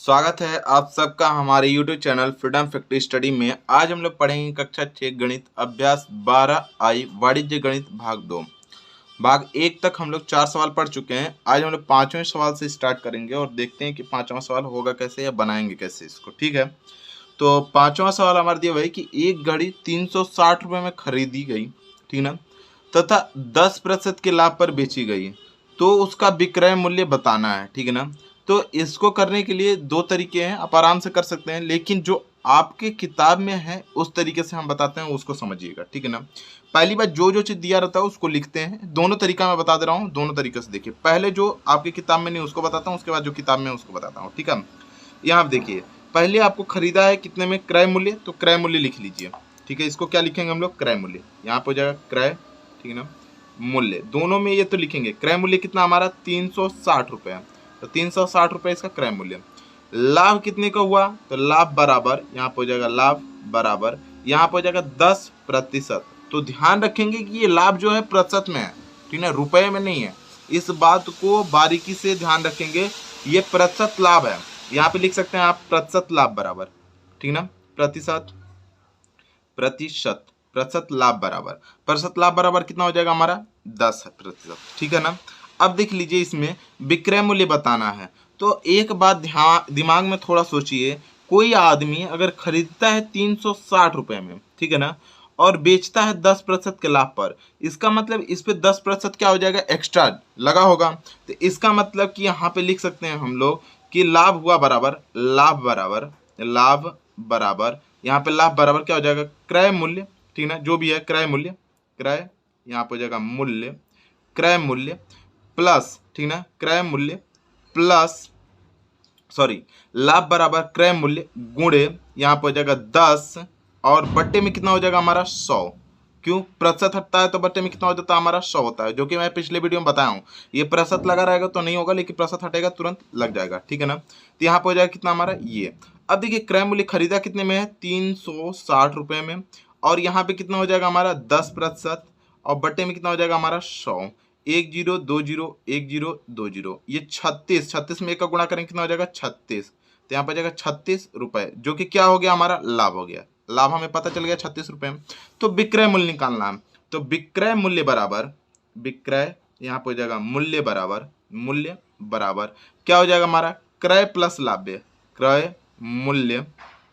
स्वागत है आप सबका हमारे YouTube channel freedom factory study में। आज हम लोग पढ़ेंगे कक्षा 6 गणित अभ्यास 12I वाणिज्य गणित भाग 2। भाग 1 तक हम लोग 4 सवाल पढ़ चुके हैं। आज हम लोग 5वें सवाल से स्टार्ट करेंगे और देखते हैं कि 5वां सवाल होगा कैसे या बनाएंगे कैसे इसको। ठीक है, तो 5वां सवाल हमारा दिया हुआ है कि एक घड़ी 360 रुपये में खरीदी गई, ठीक ना, तथा 10% के लाभ पर बेची गई, तो उसका विक्रय मूल्य बताना है। ठीक है ना, तो इसको करने के लिए दो तरीके हैं, आप आराम से कर सकते हैं, लेकिन जो आपके किताब में है उस तरीके से हम बताते हैं, उसको समझिएगा। ठीक है ना, पहली बात जो चीज़ दिया रहता है उसको लिखते हैं। दोनों तरीका मैं बता दे रहा हूँ, दोनों तरीके से देखिए। पहले जो आपकी किताब में नहीं उसको बताता हूँ, उसके बाद जो किताब में उसको बताता हूँ। ठीक है, यहाँ आप देखिए, पहले आपको खरीदा है कितने में, क्रय मूल्य, तो क्रय मूल्य लिख लीजिए। ठीक है, इसको क्या लिखेंगे हम लोग, क्रय मूल्य। यहाँ पे हो जाएगा क्रय, ठीक है ना, मूल्य, दोनों में ये तो लिखेंगे। क्रय मूल्य कितना हमारा 360 रुपये है, तो 360 रुपये इसका क्रय मूल्य। लाभ कितने का हुआ, तो लाभ बराबर, यहाँ पे हो जाएगा लाभ बराबर, यहाँ पे हो जाएगा 10%। तो ध्यान रखेंगे कि ये लाभ जो है प्रतिशत में है, ठीक है, रुपए में नहीं है। इस बात को बारीकी से ध्यान रखेंगे, ये प्रतिशत लाभ है। यहाँ पे लिख सकते हैं आप प्रतिशत लाभ बराबर, ठीक ना, प्रतिशत प्रतिशत प्रतिशत लाभ बराबर, प्रतिशत लाभ बराबर कितना हो जाएगा हमारा 10%। ठीक है ना, अब देख लीजिए, इसमें विक्रय मूल्य बताना है। तो एक बात ध्यान दिमाग में थोड़ा सोचिए, कोई आदमी अगर खरीदता है 360 रुपये में, ठीक है ना, और बेचता है 10% के लाभ पर, इसका मतलब इस पे 10% क्या हो जाएगा, एक्स्ट्रा लगा होगा। तो इसका मतलब कि यहाँ पे लिख सकते हैं हम लोग कि लाभ हुआ बराबर, लाभ बराबर, यहाँ पे लाभ बराबर क्या हो जाएगा, क्रय मूल्य, ठीक ना, जो भी है क्रय मूल्य, क्रय यहाँ पे हो जाएगा मूल्य, क्रय मूल्य प्लस, ठीक ना, क्रय मूल्य प्लस लाभ बराबर क्रय मूल्य गुणे यहाँ पे हो जाएगा 10 और बट्टे में कितना हो जाएगा हमारा 100। क्यों, प्रतिशत हटता है तो बट्टे में कितना हो जाता है हमारा 100 होता है, जो कि मैं पिछले वीडियो में बताया हूँ। ये प्रतिशत लगा रहेगा तो नहीं होगा, लेकिन प्रतिशत हटेगा तुरंत लग जाएगा। ठीक है ना, तो यहाँ पे हो जाएगा कितना हमारा ये। अब देखिए, क्रय मूल्य खरीदा कितने में है, 360 रुपये में, और यहाँ पे कितना हो जाएगा हमारा 10%, और बट्टे में कितना हो जाएगा हमारा 100। 1020 1020, ये 36 में एक का गुणा करेंगे कितना हो जाएगा 36, तो यहाँ पर जाएगा 36 रुपए, जो कि क्या हो गया हमारा लाभ हो गया। लाभ हमें पता चल गया 36 रुपए में। तो विक्रय मूल्य निकालना है, तो विक्रय मूल्य बराबर, विक्रय यहाँ पर हो जाएगा मूल्य बराबर क्या हो जाएगा हमारा, क्रय प्लस लाभ्य, क्रय मूल्य,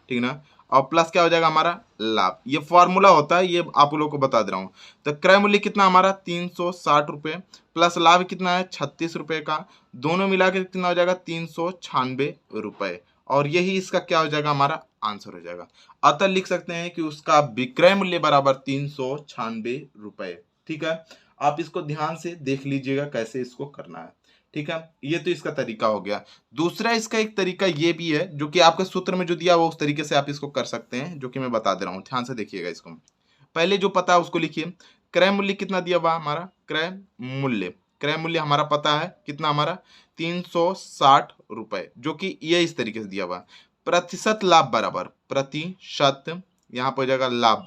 ठीक ना, और प्लस क्या हो जाएगा हमारा लाभ। ये फॉर्मूला होता है, ये आप लोगों को बता दे रहा हूँ। तो क्रय मूल्य कितना हमारा 360 रुपये प्लस लाभ कितना है 36 रुपये का, दोनों मिला के कितना हो जाएगा 396 रुपये, और यही इसका क्या हो जाएगा हमारा आंसर हो जाएगा। अतः लिख सकते हैं कि उसका विक्रय मूल्य बराबर 396 रुपये। ठीक है, आप इसको ध्यान से देख लीजिएगा कैसे इसको करना है। ठीक है, ये तो इसका तरीका हो गया। दूसरा इसका एक तरीका ये भी है, जो कि आपके सूत्र में जो दिया हुआ उस तरीके से आप इसको कर सकते हैं, जो कि मैं बता दे रहा हूँ, ध्यान से देखिएगा इसको। पहले जो पता है उसको लिखिए, क्रय मूल्य कितना दिया हुआ हमारा, क्रय मूल्य हमारा पता है कितना हमारा 360 रुपए, जो कि ये इस तरीके से दिया हुआ। प्रतिशत लाभ बराबर, प्रतिशत यहाँ पर हो जाएगा लाभ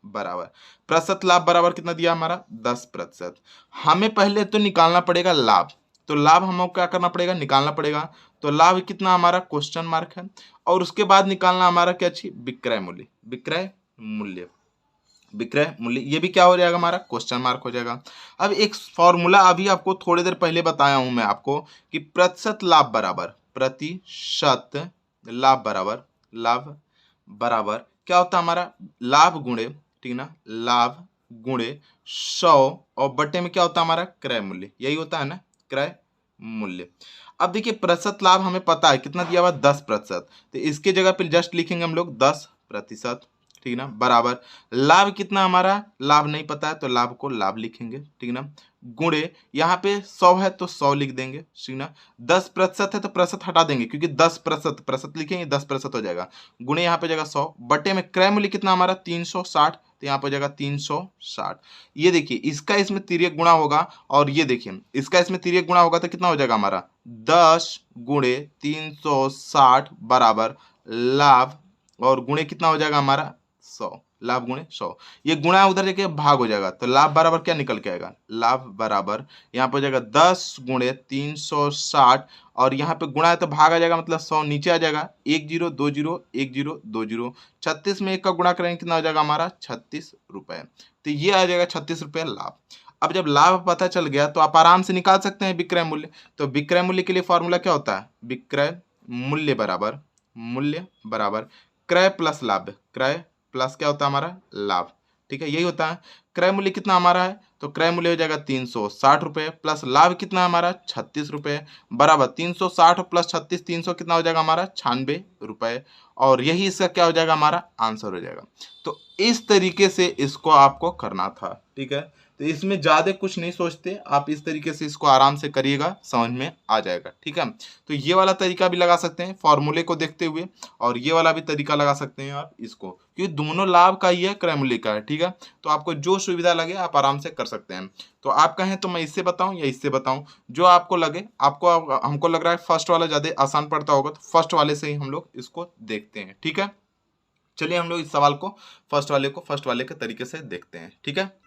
बराबर प्रतिशत लाभ बराबर कितना दिया हमारा 10%। हमें पहले तो निकालना पड़ेगा लाभ, तो लाभ हमें क्या करना पड़ेगा, निकालना पड़ेगा। तो लाभ कितना हमारा क्वेश्चन मार्क है, और उसके बाद निकालना हमारा क्या चाहिए, विक्रय मूल्य, ये भी क्या हो जाएगा हमारा क्वेश्चन मार्क हो जाएगा। अब एक फॉर्मूला अभी आपको थोड़ी देर पहले बताया हूं मैं आपको कि प्रतिशत लाभ बराबर क्या होता है हमारा लाभ गुणे, ठीक ना, लाभ गुणे 100, और बट्टे में क्या होता है हमारा क्रय मूल्य, यही होता है ना, क्रय मूल्य। अब देखिए, प्रतिशत लाभ हमें पता है कितना दिया हुआ 10%, तो इसके जगह पे जस्ट लिखेंगे हम लोग 10%, ठीक ना, बराबर लाभ कितना हमारा, लाभ नहीं पता है तो लाभ को लाभ लिखेंगे, ठीक ना, गुणे यहाँ पे 100 है तो 100 लिख देंगे, ठीक ना, 10% है तो प्रतिशत हटा देंगे, क्योंकि 10% लिखेंगे 10% हो जाएगा, गुणे यहाँ पे जाएगा 100, बटे में क्रय मूल्य कितना हमारा 360, तो यहाँ पे जाएगा 360। ये देखिए, इसका इसमें तिर्यक गुणा होगा, और ये देखिए इसका इसमें तिर्यक गुणा होगा तो कितना हो जाएगा हमारा 10 गुणे 360 बराबर लाभ, और गुणे कितना हो जाएगा हमारा 100, लाभ गुणे 100, ये गुणा उधर जाके भाग हो जाएगा, तो लाभ बराबर क्या निकल के आएगा, लाभ बराबर यहाँ पे हो जाएगा 10 गुणे 360, और यहाँ पे गुणा है तो भाग आ जाएगा, मतलब 100 नीचे आ जाएगा, 1 0 2 0 1 0 2 0, 36 में 1 का गुणा करेंगे कितना हो जाएगा हमारा 36 रुपए, तो ये आ जाएगा 36 रुपये लाभ। अब जब लाभ पता चल गया तो आप आराम से निकाल सकते हैं विक्रय मूल्य। तो विक्रय मूल्य के लिए फॉर्मूला क्या होता है, विक्रय मूल्य बराबर क्रय प्लस लाभ, क्रय प्लस क्या होता है हमारा लाभ, ठीक है, यही होता है। क्रय मूल्य कितना हमारा है, तो क्रय मूल्य हो जाएगा 360 रुपये, प्लस लाभ कितना है हमारा 36 रुपये, बराबर 360 प्लस 36 300 कितना हो जाएगा हमारा 96 रुपये, और यही इसका क्या हो जाएगा हमारा आंसर हो जाएगा। तो इस तरीके से इसको आपको करना था, ठीक है। तो इसमें ज़्यादा कुछ नहीं सोचते, आप इस तरीके से इसको आराम से करिएगा, समझ में आ जाएगा, ठीक है। तो ये वाला तरीका भी लगा सकते हैं फॉर्मूले को देखते हुए, और ये वाला भी तरीका लगा सकते हैं आप इसको, क्योंकि दोनों लाभ का ही है, क्रय मूल्य का है, ठीक है। तो आपको जो सुविधा लगे आप आराम से कर सकते हैं। तो आप कहें तो मैं इससे बताऊं या इससे बताऊं, जो आपको लगे। आपको हमको लग रहा है फर्स्ट वाला ज़्यादा आसान पड़ता होगा, तो फर्स्ट वाले से ही हम लोग इसको देखते हैं, ठीक है। चलिए हम लोग इस सवाल को फर्स्ट वाले के तरीके से देखते हैं, ठीक है।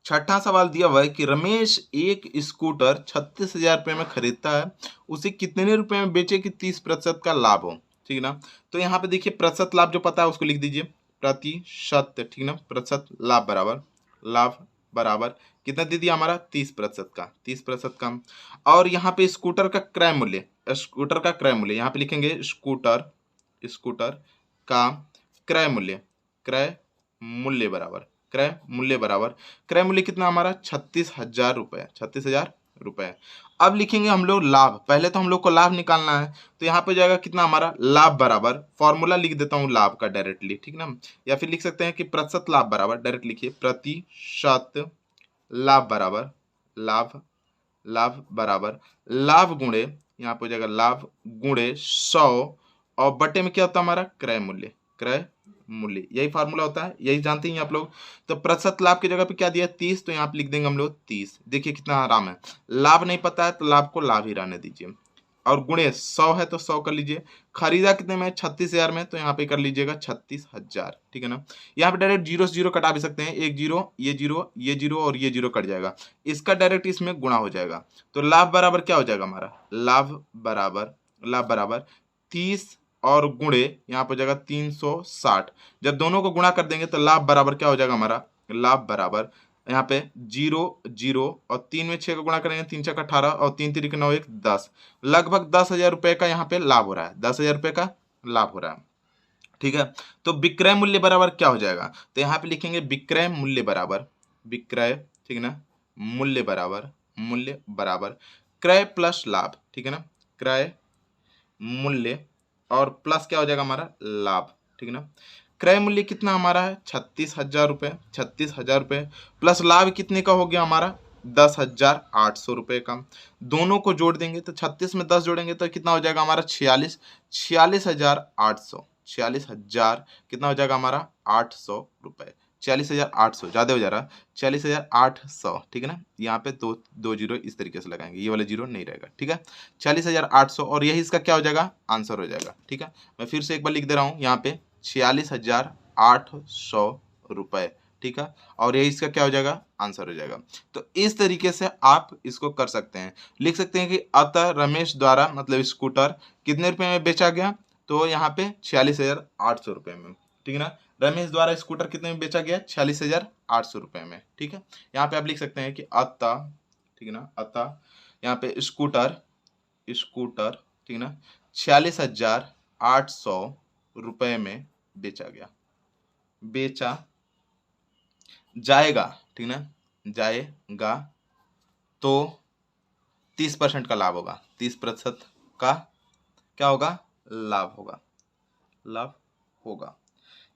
छठा सवाल दिया हुआ है कि रमेश एक स्कूटर 36,000 रुपये में खरीदता है, उसे कितने रुपए में बेचे कि 30% का लाभ हो, ठीक है ना। तो यहाँ पे देखिए प्रतिशत लाभ जो पता है उसको लिख दीजिए, प्रतिशत, ठीक ना, प्रतिशत लाभ बराबर कितना दे दिया हमारा 30% का, 30% का। और यहाँ पे स्कूटर का क्रय मूल्य यहाँ पे लिखेंगे स्कूटर का क्रय मूल्य बराबर क्रय मूल्य कितना हमारा 36,000 रुपये। अब लिखेंगे हम लोग लाभ, पहले तो हम लोग को लाभ निकालना है, तो यहाँ पे जाएगा कितना हमारा लाभ बराबर, फॉर्मूला लिख देता हूँ लाभ का डायरेक्टली, ठीक ना, या फिर लिख सकते हैं कि प्रतिशत लाभ बराबर, डायरेक्ट लिखिए प्रतिशत लाभ बराबर लाभ गुणे, यहाँ पे हो जाएगा लाभ गुणे 100, और बटे में क्या होता है हमारा क्रय मूल्य, यही फार्मूला होता है, यही जानते हैं आप लोग। तो प्रतिशत लाभ की जगह पे क्या दिया 30, तो यहाँ पे लिख देंगे हम लोग 30। देखिए कितना आराम है, लाभ नहीं पता है तो लाभ को लाभ ही रहने दीजिए, और गुणे 100 है तो 100 कर लीजिए। खरीदा कितने में 36,000 में, तो यहाँ पे कर लीजिएगा 36,000, ठीक है ना। यहाँ पे डायरेक्ट जीरो से जीरो कटा भी सकते हैं, एक जीरो और ये जीरो कट जाएगा, इसका डायरेक्ट इसमें गुणा हो जाएगा। तो लाभ बराबर क्या हो जाएगा हमारा, लाभ बराबर 30 और गुणे यहाँ पर जाएगा 360, जब दोनों को गुणा कर देंगे तो लाभ बराबर क्या हो जाएगा हमारा, लाभ बराबर यहाँ पे 0 और 3 में 6 का गुणा करेंगे, 3 6 18 और 3 3 9 1 10, लगभग 10,000 रुपये का यहाँ पे लाभ हो रहा है, 10,000 रुपये का लाभ हो रहा है, ठीक है। तो विक्रय मूल्य बराबर क्या हो जाएगा, तो यहाँ पे लिखेंगे विक्रय मूल्य बराबर, ठीक है ना, मूल्य बराबर क्रय प्लस लाभ, ठीक है ना, क्रय मूल्य और प्लस क्या हो जाएगा हमारा लाभ, ठीक है ना। क्रय मूल्य कितना हमारा है 36,000 रुपये, प्लस लाभ कितने का हो गया हमारा 10,800 रुपये का। दोनों को जोड़ देंगे तो 36 में 10 जोड़ेंगे तो कितना हो जाएगा हमारा 46,800, कितना हो जाएगा हमारा 800 रुपये, 46,800 ज़्यादा हो जा रहा, 46,800, ठीक है ना। यहाँ पे दो जीरो इस तरीके से लगाएंगे, ये वाला जीरो नहीं रहेगा, ठीक है। 46,800, और यही इसका क्या हो जाएगा आंसर हो जाएगा, ठीक है। मैं फिर से एक बार लिख दे रहा हूँ यहाँ पे 46,800 रुपये, ठीक है, और यही इसका क्या हो जाएगा आंसर हो जाएगा। तो इस तरीके से आप इसको कर सकते हैं, लिख सकते हैं कि अतः रमेश द्वारा मतलब स्कूटर कितने रुपए में बेचा गया, तो यहाँ पे 46,800 रुपये में, ठीक है ना। रमेश द्वारा स्कूटर कितने में बेचा गया 46,800 रुपये में, ठीक है। यहाँ पे आप लिख सकते हैं कि अतः, ठीक है ना, अतः यहाँ पे स्कूटर, ठीक है ना, 46,800 रुपये में बेचा जाएगा, ठीक ना, जाएगा, तो 30% का लाभ होगा, 30% का क्या होगा लाभ होगा।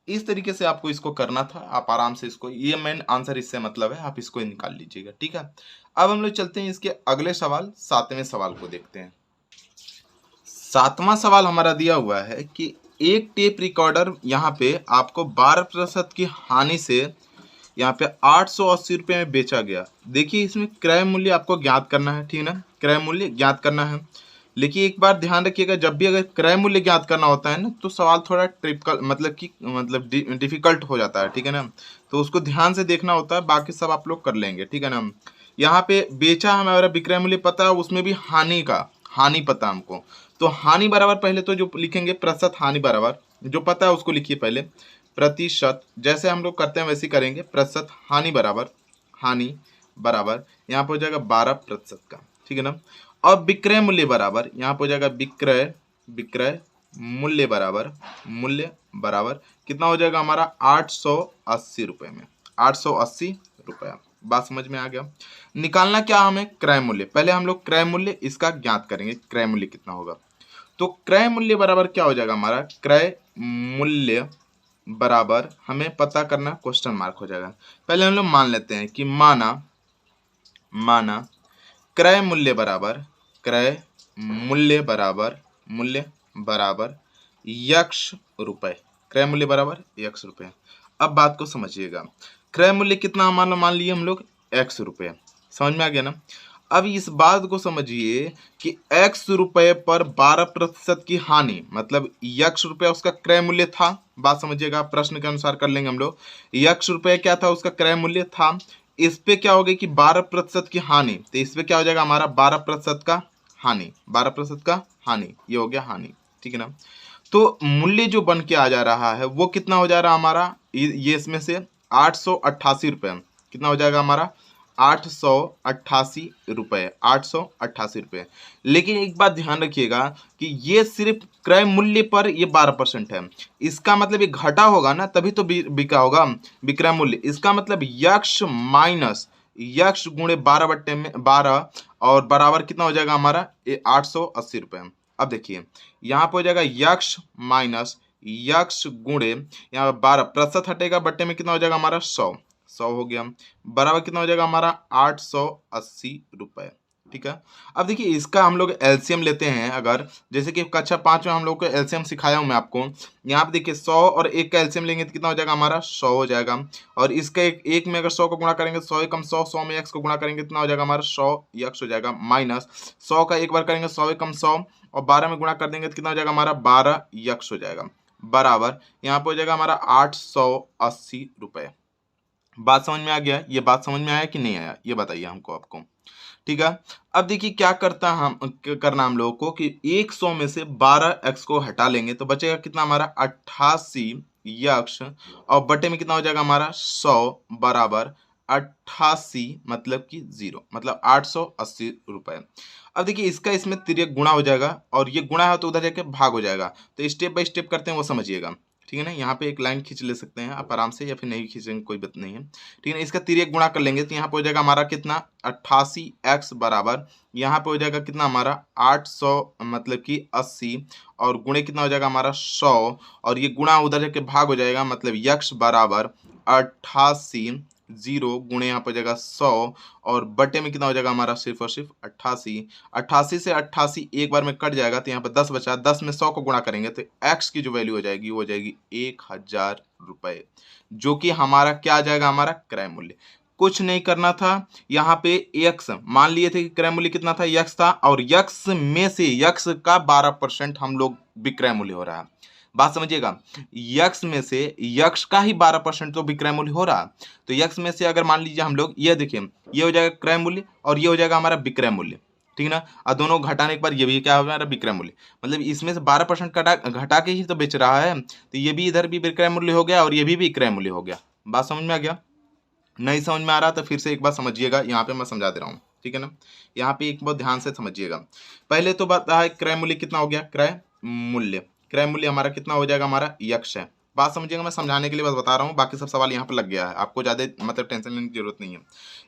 इस तरीके से आपको इसको करना था, आप आराम से इसको, ये मेन आंसर इससे मतलब है, आप इसको निकाल लीजिएगा, ठीक है। अब हम लोग चलते हैं इसके अगले सवाल, 7वें सवाल को देखते हैं। 7वां सवाल हमारा दिया हुआ है कि एक टेप रिकॉर्डर यहाँ पे आपको 12% की हानि से यहाँ पे 880 रुपये में बेचा गया। देखिए इसमें क्रय मूल्य आपको ज्ञात करना है, ठीक है ना, क्रय मूल्य ज्ञात करना है। लेकिन एक बार ध्यान रखिएगा, जब भी अगर क्रय मूल्य ज्ञात करना होता है ना तो सवाल थोड़ा ट्रिपिकल मतलब डिफिकल्ट हो जाता है, ठीक है ना। तो उसको ध्यान से देखना होता है, बाकी सब आप लोग कर लेंगे, ठीक है ना। यहाँ पे बेचा हमारा विक्रय मूल्य पता है, उसमें भी हानि पता हमको। तो हानि बराबर पहले तो जो लिखेंगे प्रतिशत हानि बराबर, जो पता है उसको लिखिए पहले, प्रतिशत जैसे हम लोग करते हैं वैसे ही करेंगे। प्रतिशत हानि बराबर यहाँ पे हो जाएगा 12% का, ठीक है ना। अब विक्रय मूल्य बराबर यहाँ पे हो जाएगा विक्रय मूल्य बराबर कितना हो जाएगा हमारा 880 रुपये में, 880 रुपया। बात समझ में आ गया। निकालना क्या हमें, क्रय मूल्य। पहले हम लोग क्रय मूल्य इसका ज्ञात करेंगे, क्रय मूल्य कितना होगा। तो क्रय मूल्य बराबर क्या हो जाएगा हमारा, क्रय मूल्य बराबर हमें पता करना क्वेश्चन मार्क हो जाएगा। पहले हम लोग मान लेते हैं कि माना क्रय मूल्य बराबर यक्ष रुपए, क्रय मूल्य बराबर यक्ष रुपए। अब बात को समझिएगा, क्रय मूल्य कितना मान लिए हम लोग, एक्स रुपये। समझ में आ गया ना। अब इस बात को समझिए कि एक्स रुपये पर 12% की हानि, मतलब यक्ष रुपया उसका क्रय मूल्य था। बात समझिएगा, प्रश्न के अनुसार कर लेंगे हम लोग। यक्ष रुपये क्या था, उसका क्रय मूल्य था। इस पे क्या हो गई कि 12% की हानि, तो इस पे क्या हो जाएगा हमारा 12% का हानि, 12% का हानि, ये हो गया हानि, ठीक है ना। तो मूल्य जो बन के आ जा रहा है वो कितना हो जा रहा है हमारा, ये इसमें से 888 रुपये, कितना हो जाएगा हमारा 888 रुपये, 888 रुपये। लेकिन एक बात ध्यान रखिएगा कि ये सिर्फ क्रय मूल्य पर ये 12% है। इसका मतलब ये घटा होगा ना, तभी तो बिका होगा विक्रय मूल्य। इसका मतलब यक्ष गुणे 12 और बराबर कितना हो जाएगा हमारा ये 880 रुपये। अब देखिए यहाँ पे हो जाएगा यक्ष गुणे यहाँ 12% हटेगा, बट्टे में कितना हो जाएगा हमारा 100 हो गया, बराबर कितना हो जाएगा हमारा 880 रुपए, ठीक है। अब देखिए इसका हम लोग एलसीएम लेते हैं, अगर जैसे कि कक्षा 5 में हम लोग को एलसीएम सिखाया हूं मैं आपको। यहाँ पे देखिए 100 और 1 का एलसीएम लेंगे तो कितना हो जाएगा हमारा 100 हो जाएगा। और इसका एक में अगर 100 को गुणा करेंगे 100 एकम 100, 100 में x को गुणा करेंगे कितना हो जाएगा हमारा 100 यक्ष हो जाएगा, माइनस 100 का एक बार करेंगे 100 एकम 100 और 12 में गुणा कर देंगे तो कितना हो जाएगा हमारा 12 यक्ष हो जाएगा, बराबर यहाँ पे हो जाएगा हमारा 880 रुपए। बात समझ में आ गया, ये बात समझ में आया कि नहीं आया, ये बताइए हमको, आपको, ठीक है। अब देखिए क्या करना हम लोगों को कि 100 में से 12x को हटा लेंगे तो बचेगा कितना हमारा 88 यक्ष, और बटे में कितना हो जाएगा हमारा 100 बराबर 88 मतलब कि 0, मतलब 880 रुपए। अब देखिए इसका इसमें तिर्यक गुणा हो जाएगा, और ये गुणा है तो उधर जाके भाग हो जाएगा। तो स्टेप बाय स्टेप करते हैं वो समझिएगा, ठीक है ना। यहाँ पे एक लाइन खींच ले सकते हैं आप आराम से, या फिर नहीं खींचेंगे कोई बात नहीं है, ठीक है ना। इसका तिर्यक गुणा कर लेंगे तो यहाँ पे हो जाएगा हमारा कितना 88x बराबर यहाँ पे हो जाएगा कितना हमारा 800 मतलब कि 80, और गुणे कितना हो जाएगा हमारा 100, और ये गुणा उधर जाके भाग हो जाएगा, मतलब यक्ष बराबर 88, 0 गुणे यहाँ पर जाएगा 100, और बटे में कितना हो जाएगा हमारा सिर्फ और सिर्फ 88। 88 से 88 एक बार में कट जाएगा तो यहाँ पर 10 बचा, 10 में 100 को गुणा करेंगे तो x की जो वैल्यू हो जाएगी वो हो जाएगी 1000 रुपए, जो कि हमारा क्या आ जाएगा हमारा क्रय मूल्य। कुछ नहीं करना था, यहाँ पे यक्ष मान लिए थे कि क्रय मूल्य कितना था, यक्ष था, और यक्ष में से यक्ष का 12% हम लोग विक्रय मूल्य हो रहा है। बात समझिएगा, यक्ष में से यक्ष का ही 12% तो विक्रय मूल्य हो रहा है। तो यक्ष में से अगर मान लीजिए हम लोग ये देखिए, ये हो जाएगा क्रय मूल्य और ये हो जाएगा हमारा विक्रय मूल्य, ठीक है ना। और दोनों घटाने के बाद ये भी क्या हो हमारा विक्रय मूल्य, मतलब इसमें से 12% घटा के ही तो बेच रहा है, तो ये भी इधर भी विक्रय मूल्य हो गया और ये भी विक्रय मूल्य हो गया। बात समझ में आ गया, नहीं समझ में आ रहा तो फिर से एक बार समझिएगा, यहाँ पे मैं समझा दे रहा हूँ, ठीक है ना। यहाँ पे एक बार ध्यान से समझिएगा। पहले तो बात है क्रय मूल्य कितना हो गया, क्रय मूल्य हमारा कितना हो जाएगा, हमारा यक्ष है। बात समझिएगा, मैं समझाने के लिए बस बता रहा हूँ, बाकी सब सवाल यहाँ पे लग गया है, आपको ज़्यादा मतलब टेंशन लेने की जरूरत नहीं है।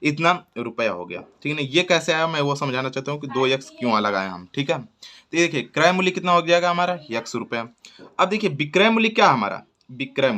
इतना रुपया हो गया, ठीक है ना। ये कैसे आया मैं वो समझाना चाहता हूँ कि 2x क्यों लगाए हम, ठीक है। तो देखिए क्रय मूल्य कितना हो जाएगा हमारा यक्ष रुपया। अब देखिए विक्रय मूल्य क्या हमारा, विक्रय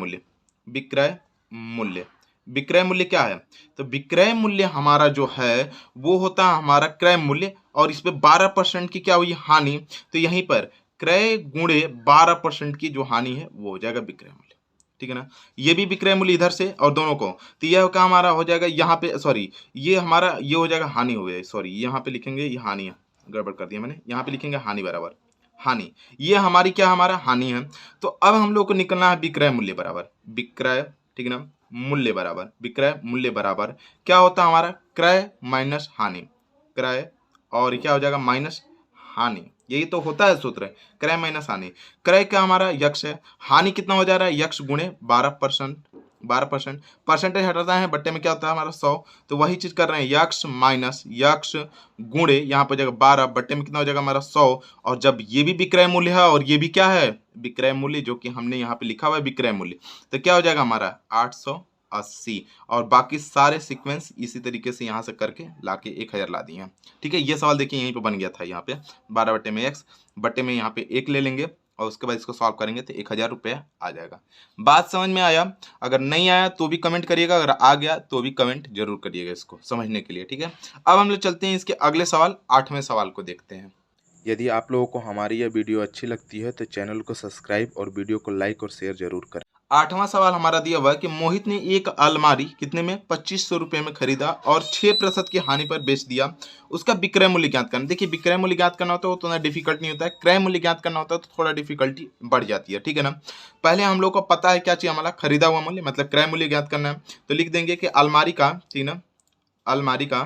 मूल्य क्या है, तो विक्रय मूल्य हमारा जो है वो होता है हमारा क्रय मूल्य, और इस पे 12% की क्या हुई हानि, तो यहीं पर क्रय गुणे 12% की जो हानि है वो हो जाएगा विक्रय मूल्य, ठीक है ना। ये भी विक्रय मूल्य इधर से और दोनों को, तो यह क्या हमारा हो जाएगा यहाँ पे, सॉरी ये हमारा ये हो जाएगा हानि हो गया, सॉरी यहाँ पे लिखेंगे ये हानि है, गड़बड़ कर दिया मैंने, यहाँ पे लिखेंगे हानि बराबर हानि, ये हमारी क्या हमारा हानि है। तो अब हम लोग को निकलना है विक्रय मूल्य बराबर विक्रय, ठीक है ना, मूल्य बराबर विक्रय मूल्य बराबर क्या होता है हमारा क्रय माइनस हानि, क्रय और क्या हो जाएगा माइनस हानि, यही तो होता है सूत्र, क्रय माइनस हानि। क्रय क्या हमारा यक्ष है, हानि कितना हो जा रहा है यक्ष गुणे 12%, 12% परसेंटेज हटाता है बट्टे में क्या होता है हमारा 100, तो वही चीज कर रहे हैं यक्ष माइनस यक्ष गुणे यहाँ पर जाएगा 12 बट्टे में कितना हो जाएगा हमारा 100, और जब ये भी विक्रय मूल्य है और ये भी क्या है विक्रय मूल्य जो कि हमने यहाँ पे लिखा हुआ है विक्रय मूल्य, तो क्या हो जाएगा हमारा 880, और बाकी सारे सीक्वेंस इसी तरीके से यहाँ से करके लाके 1000 ला दिए हैं। ठीक है, ये सवाल देखिए यहीं पे बन गया था, यहाँ पे 12 बट्टे में x बट्टे में यहाँ पे 1 ले लेंगे और उसके बाद इसको सॉल्व करेंगे तो 1000 रुपया आ जाएगा। बात समझ में आया? अगर नहीं आया तो भी कमेंट करिएगा, अगर आ गया तो भी कमेंट जरूर करिएगा इसको समझने के लिए। ठीक है, अब हम लोग चलते हैं इसके अगले सवाल 8वें सवाल को देखते हैं। यदि आप लोगों को हमारी यह वीडियो अच्छी लगती है तो चैनल को सब्सक्राइब और वीडियो को लाइक और शेयर जरूर करें। 8वां सवाल हमारा दिया हुआ है कि मोहित ने एक अलमारी कितने में 2500 रुपये में खरीदा और 6% की हानि पर बेच दिया, उसका विक्रय मूल्य ज्ञात करना। देखिए विक्रय मूल्य ज्ञात करना होता है वो तो ना डिफिकल्ट नहीं होता है, क्रय मूल्य ज्ञात करना होता है तो थोड़ा डिफिकल्टी बढ़ जाती है। ठीक है ना, पहले हम लोग को पता है क्या चाहिए हमारा खरीदा हुआ मूल्य मतलब क्रय मूल्य ज्ञात करना है, तो लिख देंगे कि अलमारी का, ठीक है ना, अलमारी का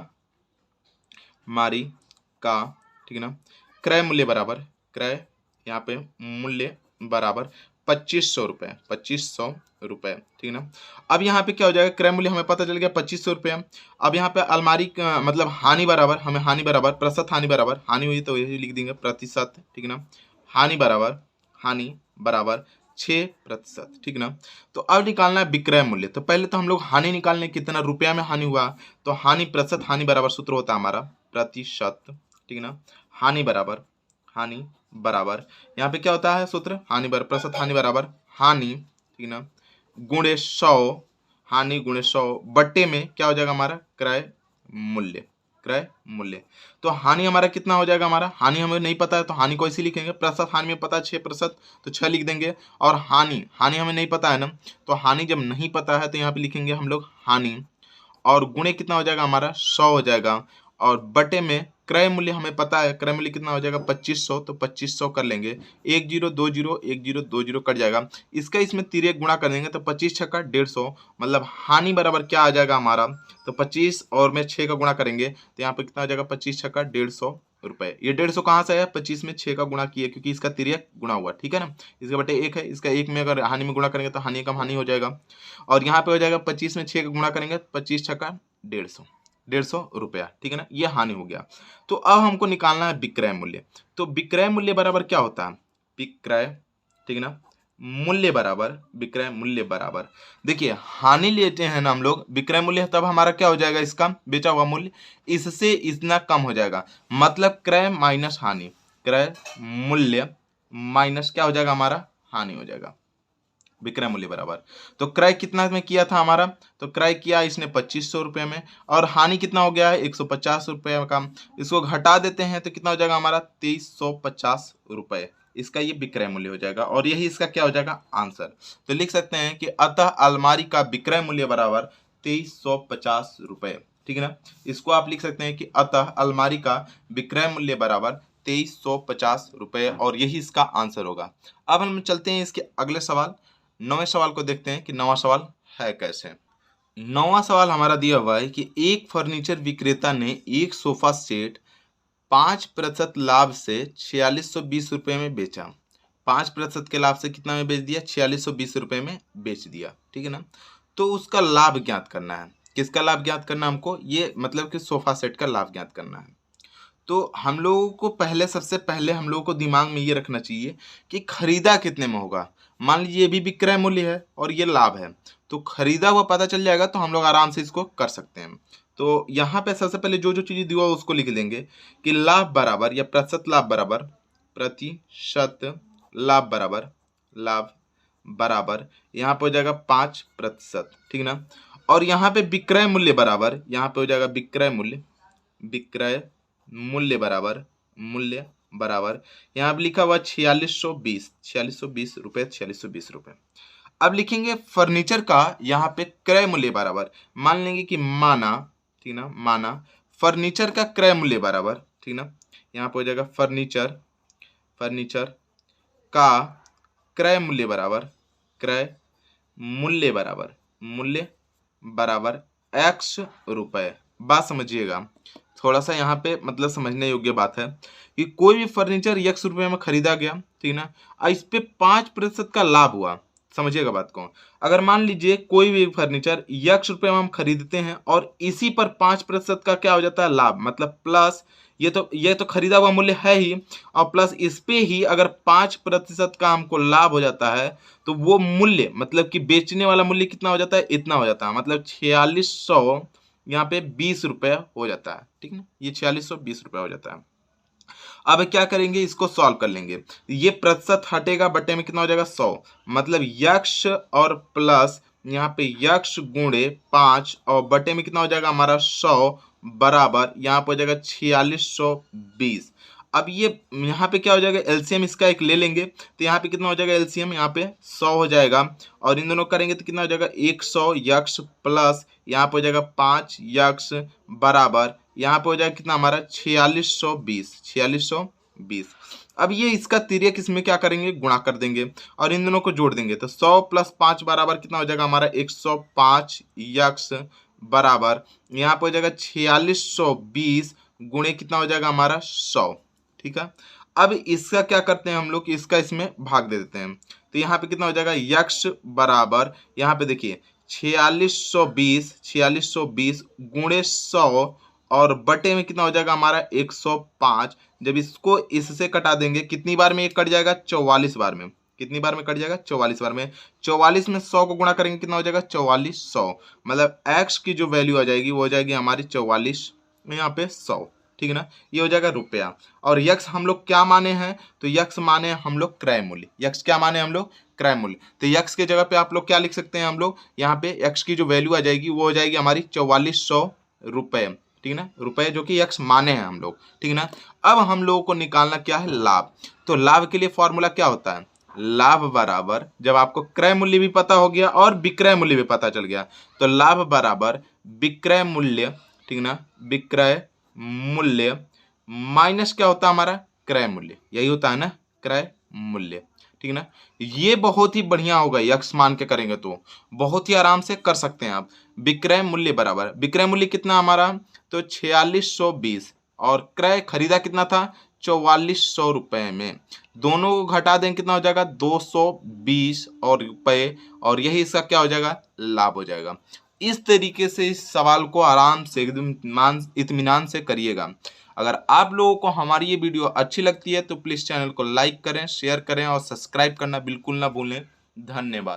ठीक है ना, क्रय मूल्य बराबर क्रय यहाँ पे मूल्य बराबर 2500 रुपये, 2500 रुपये। ठीक है ना, अब यहाँ पे क्या हो जाएगा क्रय मूल्य हमें पता चल गया 2500 रुपये। अब यहाँ पे अलमारी का मतलब हानि बराबर, हमें हानि बराबर प्रतिशत, हानि बराबर हानि हुई तो यही लिख देंगे प्रतिशत। ठीक है ना, हानि बराबर 6%। ठीक है ना, तो अब निकालना है विक्रय मूल्य, तो पहले तो हम लोग हानि निकालने कितना रुपया में हानि हुआ, तो हानि प्रतिशत हानि बराबर सूत्र होता है हमारा प्रतिशत। ठीक है ना, हानि बराबर यहाँ पे क्या होता है सूत्र हानि बराबर प्रतिशत हानि बराबर हानि, ठीक है ना, गुणे 100, हानि गुणे 100 बट्टे में क्या हो जाएगा हमारा क्रय मूल्य, क्रय मूल्य। तो हानि हमारा कितना हो जाएगा, हमारा हानि हमें नहीं पता है तो हानि को ऐसे लिखेंगे, प्रतिशत हानि में पता है 6% तो 6 लिख देंगे, और हानि हमें नहीं पता है ना, तो हानि जब नहीं पता है तो यहाँ पे लिखेंगे हम लोग हानि, और गुणे कितना हो जाएगा हमारा 100 हो जाएगा, और बटे में क्रय मूल्य हमें पता है, क्रय मूल्य कितना हो जाएगा 2500, तो 2500 कर लेंगे, 10 20 10 कट जाएगा, इसका इसमें तिर्यक गुणा कर देंगे तो 25 छक्का 150, मतलब हानि बराबर क्या आ जाएगा हमारा, तो 25 और में 6 का गुणा करेंगे तो यहाँ पे कितना हो जाएगा 25 छक्का 150 रुपए। ये 150 कहाँ से आया, 25 में 6 का गुणा किया क्योंकि इसका तिर्यक गुणा हुआ। ठीक है ना, इसके बटे 1 है, इसका 1 में अगर हानि में गुणा करेंगे तो हानि कम हानि हो जाएगा, और यहाँ पे हो जाएगा 25 में 6 का गुणा करेंगे 25 छक्का 150 रुपया। ठीक है ना, ये हानि हो गया। तो अब हमको निकालना है विक्रय मूल्य, तो विक्रय मूल्य बराबर क्या होता है विक्रय, ठीक है ना, मूल्य बराबर विक्रय मूल्य बराबर, देखिए हानि लेते हैं ना हम लोग, विक्रय मूल्य तब हमारा क्या हो जाएगा इसका बेचा हुआ मूल्य, इससे इतना कम हो जाएगा, मतलब क्रय माइनस हानि, क्रय मूल्य माइनस क्या हो जाएगा हमारा हानि हो जाएगा, विक्रय मूल्य बराबर। तो क्रय कितना में किया था हमारा, तो क्रय किया इसने 2500 रुपये में, और हानि कितना हो गया है 150 रुपये का, इसको घटा देते हैं तो कितना हो जाएगा हमारा 2350 रुपये, इसका ये विक्रय मूल्य हो जाएगा, और यही इसका क्या हो जाएगा आंसर। तो लिख सकते हैं कि अतः अलमारी का विक्रय मूल्य बराबर 2350 रुपये। ठीक है ना, इसको आप लिख सकते हैं कि अतः अलमारी का विक्रय मूल्य बराबर 2350 रुपये, और यही इसका आंसर होगा। अब हम चलते हैं इसके अगले सवाल 9वें सवाल को देखते हैं कि 9वां सवाल है कैसे। 9वां सवाल हमारा दिया हुआ है कि एक फर्नीचर विक्रेता ने एक सोफा सेट 5% लाभ से 4620 रुपये में बेचा, 5% के लाभ से कितना में बेच दिया 4620 रुपये में बेच दिया। ठीक है ना, तो उसका लाभ ज्ञात करना है, किसका लाभ ज्ञात करना है हमको, ये मतलब कि सोफा सेट का लाभ ज्ञात करना है। तो हम लोगों को सबसे पहले हम लोगों को दिमाग में ये रखना चाहिए कि खरीदा कितने में होगा, मान लीजिए ये भी विक्रय मूल्य है और ये लाभ है, तो खरीदा हुआ पता चल जाएगा तो हम लोग आराम से इसको कर सकते हैं। तो यहाँ पे सबसे पहले जो जो चीज़ दिया उसको लिख देंगे कि लाभ बराबर या प्रतिशत लाभ बराबर यहाँ पे हो जाएगा 5%। ठीक ना, और यहाँ पे विक्रय मूल्य बराबर, यहाँ पे हो जाएगा विक्रय मूल्य बराबर यहाँ पे लिखा हुआ 4620 रुपये। अब लिखेंगे फर्नीचर का यहाँ पे क्रय मूल्य बराबर, मान लेंगे कि माना, ठीक ना, माना फर्नीचर का क्रय मूल्य बराबर, ठीक ना, यहाँ पे हो जाएगा फर्नीचर का क्रय मूल्य बराबर x रुपए। बात समझिएगा, थोड़ा सा यहाँ पे मतलब समझने योग्य बात है कि कोई भी फर्नीचर x रुपए में खरीदा गया, ठीक ना, और इस पे 5% का लाभ हुआ। समझिएगा बात को। अगर मान लीजिए कोई भी फर्नीचर x रुपए में हम खरीदते हैं और इसी पर 5% का क्या हो जाता है लाभ, मतलब प्लस ये तो खरीदा हुआ मूल्य है ही, और प्लस इस पे ही अगर 5% का हमको लाभ हो जाता है तो वो मूल्य मतलब कि बेचने वाला मूल्य कितना हो जाता है, इतना हो जाता है, मतलब 4600 यहाँ पे 20 रुपए हो जाता है, ठीक ना, ये 4620 रुपए हो जाता है। अब क्या करेंगे, इसको सॉल्व कर लेंगे। ये प्रतिशत हटेगा, बटे में कितना हो जाएगा 100, मतलब यक्ष और प्लस यहाँ पे यक्ष गुणे 5 और बटे में कितना हो जाएगा हमारा 100 बराबर यहाँ पे हो जाएगा 4620। अब ये यहाँ पे क्या हो जाएगा, एलसीएम इसका एक ले लेंगे तो यहाँ पे कितना हो जाएगा, एलसीएम यहाँ पे 100 हो जाएगा, और इन दोनों करेंगे तो कितना हो जाएगा 100 यक्ष प्लस यहाँ पे हो जाएगा 5 यक्ष बराबर यहाँ पे हो जाएगा कितना हमारा 4620। अब ये इसका तिर्यक इसमें क्या करेंगे, गुणा कर देंगे और इन दोनों को जोड़ देंगे तो 100 + 5 बराबर कितना हो जाएगा हमारा 105 यक्ष बराबर यहाँ पे हो जाएगा 4620 गुणे कितना हो जाएगा हमारा 100, ठीक है। अब इसका क्या करते हैं हम लोग, इसका इसमें भाग दे देते हैं तो यहाँ पे कितना हो जाएगा यक्ष बराबर यहाँ पे देखिए 4620 गुणे 100 और बटे में कितना हो जाएगा हमारा 105। जब इसको इससे कटा देंगे कितनी बार में ये कट जाएगा, 44 बार में। कितनी बार में कट जाएगा, 44 बार में। 44 में 100 को गुणा करेंगे कितना हो जाएगा 4400, मतलब x की जो वैल्यू आ जाएगी वो हो जाएगी हमारी 44 यहाँ पे 100, ठीक है ना, ये हो जाएगा रुपया। और यक्ष हम लोग क्या माने हैं, तो यक्ष माने हम लोग क्रय मूल्य। यक्ष क्या माने हम लोग, क्रय मूल्य। तो यक्ष के जगह पे आप लोग क्या लिख सकते हैं, हम लोग यहाँ पे यक्ष की जो वैल्यू आ जाएगी वो हो जाएगी हमारी 4400 रुपये, ठीक है ना, रुपए जो कि यक्ष माने हैं हम लोग, ठीक है ना। अब हम लोगों को निकालना क्या है, लाभ। तो लाभ के लिए फॉर्मूला क्या होता है, लाभ बराबर, जब आपको क्रय मूल्य भी पता हो गया और विक्रय मूल्य भी पता चल गया तो लाभ बराबर विक्रय मूल्य, ठीक ना, विक्रय मूल्य माइनस क्या होता है हमारा क्रय मूल्य, यही होता है ना क्रय मूल्य, ठीक ना। ये बहुत ही बढ़िया होगा, यक्ष मान के करेंगे तो बहुत ही आराम से कर सकते हैं आप। विक्रय मूल्य बराबर, विक्रय मूल्य कितना हमारा, तो 4620 और क्रय खरीदा कितना था 4400 रुपए में, दोनों को घटा दें कितना हो जाएगा 220 और रुपए, और यही इसका क्या हो जाएगा, लाभ हो जाएगा। इस तरीके से इस सवाल को आराम से एकदम इत्मीनान से करिएगा। अगर आप लोगों को हमारी ये वीडियो अच्छी लगती है तो प्लीज़ चैनल को लाइक करें, शेयर करें और सब्सक्राइब करना बिल्कुल ना भूलें। धन्यवाद।